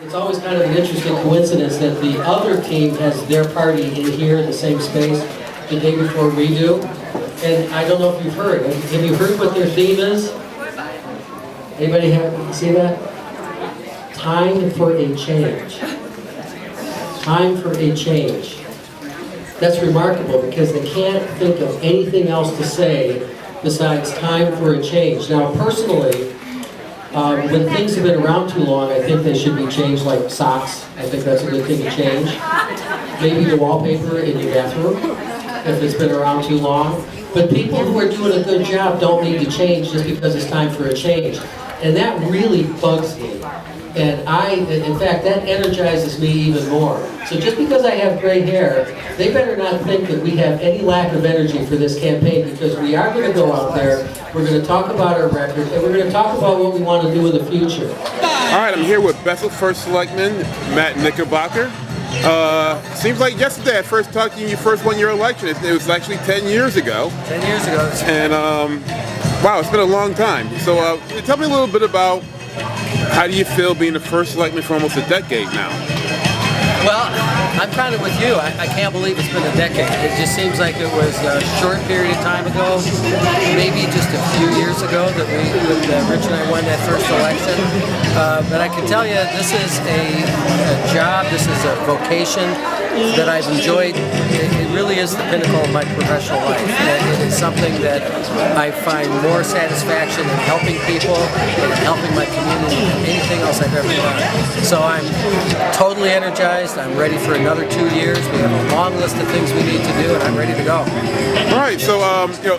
It's always kind of an interesting coincidence that the other team has their party in here in the same space the day before we do. And I don't know if you've heard. Have you heard what their theme is? Anybody see that? Time for a change. Time for a change. That's remarkable because they can't think of anything else to say besides time for a change. Now, personally, when things have been around too long, I think they should be changed, like socks. I think that's a good thing to change. Maybe the wallpaper in your bathroom, if it's been around too long. But people who are doing a good job don't need to change just because it's time for a change. And that really bugs me. And in fact, that energizes me even more. So just because I have gray hair, they better not think that we have any lack of energy for this campaign, because we are going to go out there, we're going to talk about our record, and we're going to talk about what we want to do in the future. All right, I'm here with Bethel First Selectman, Matt Knickerbocker. Seems like yesterday I first talked to you, you first won your election. It was actually 10 years ago. 10 years ago. And wow, it's been a long time. So tell me a little bit about how do you feel being the first selectman for almost a decade now? Well, I'm kind of with you. I can't believe it's been a decade. It just seems like it was a short period of time ago, maybe just a few years ago that Rich and I won that first election. But I can tell you, this is a job, this is a vocation that I've enjoyed. It really is the pinnacle of my professional life. And it is something that I find more satisfaction in helping people and helping my community than anything else I've ever done. So I'm totally energized. I'm ready for another 2 years. We have a long list of things we need to do, and I'm ready to go. All right, so you know,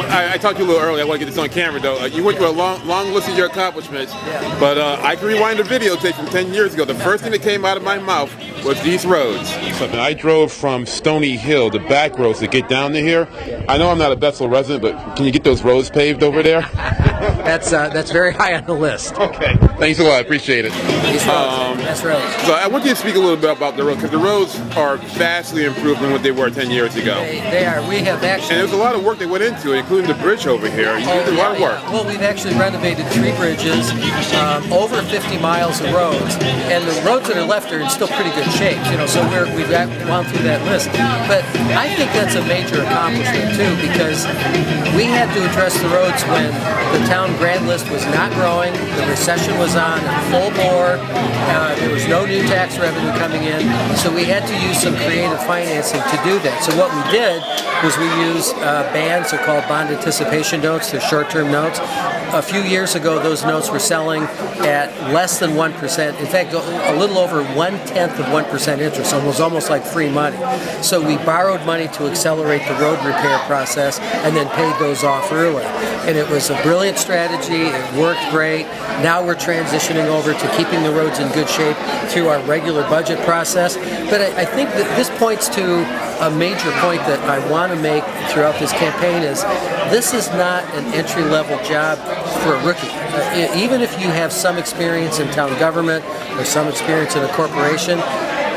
I talked to you a little earlier. I want to get this on camera, though. You went through a long list of your accomplishments, yeah. But I can rewind a videotape from 10 years ago. The first thing that came out of my mouth was these roads. I drove from Stony Hill, the back roads, to get down to here. I know I'm not a Bethel resident, but can you get those roads paved over there? That's very high on the list. Okay, thanks a lot. I appreciate it. That's right. So I want you to speak a little bit about the roads, because the roads are vastly improved from what they were 10 years ago. They are. We have actually... And there's a lot of work that went into it, including the bridge over here. You did a lot of work. Yeah. Well, we've actually renovated 3 bridges, over 50 miles of roads, and the roads that are left are in still pretty good shape. You know, so we've gone through that list. But I think that's a major accomplishment too, because we had to address the roads when the town grand list was not growing, the recession was on full bore, there was no new tax revenue coming in, so we had to use some creative financing to do that. So what we did was we used bands, they're called bond anticipation notes, they're short-term notes. A few years ago, those notes were selling at less than 1%. In fact, a little over 1/10 of 1% interest, so it was almost like free money. So we borrowed money to accelerate the road repair process and then paid those off early. And it was a brilliant strategy, it worked great. Now we're transitioning over to keeping the roads in good shape through our regular budget process. But I think that this points to a major point that I want to make throughout this campaign is this is not an entry-level job for a rookie. Even if you have some experience in town government or some experience in a corporation,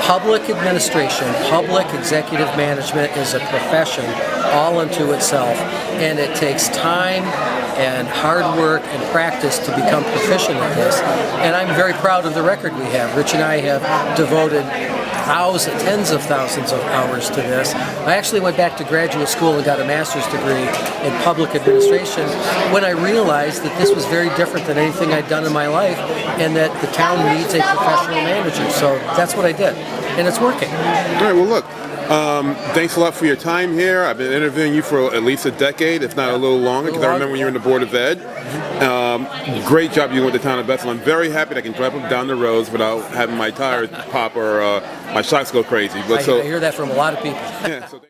public administration, public executive management is a profession all unto itself, and it takes time and hard work and practice to become proficient at this. And I'm very proud of the record we have. Rich and I have devoted tens of thousands of hours to this. I actually went back to graduate school and got a master's degree in public administration when I realized that this was very different than anything I'd done in my life, and that the town needs a professional manager. So that's what I did, and it's working. All right, well look, thanks a lot for your time here. I've been interviewing you for at least a decade, if not a little longer, because I remember when you were in the Board of Ed. Great job you went to town of Bethel. I'm very happy that I can drive up down the roads without having my tires pop or my shocks go crazy. I hear that from a lot of people. Yeah, so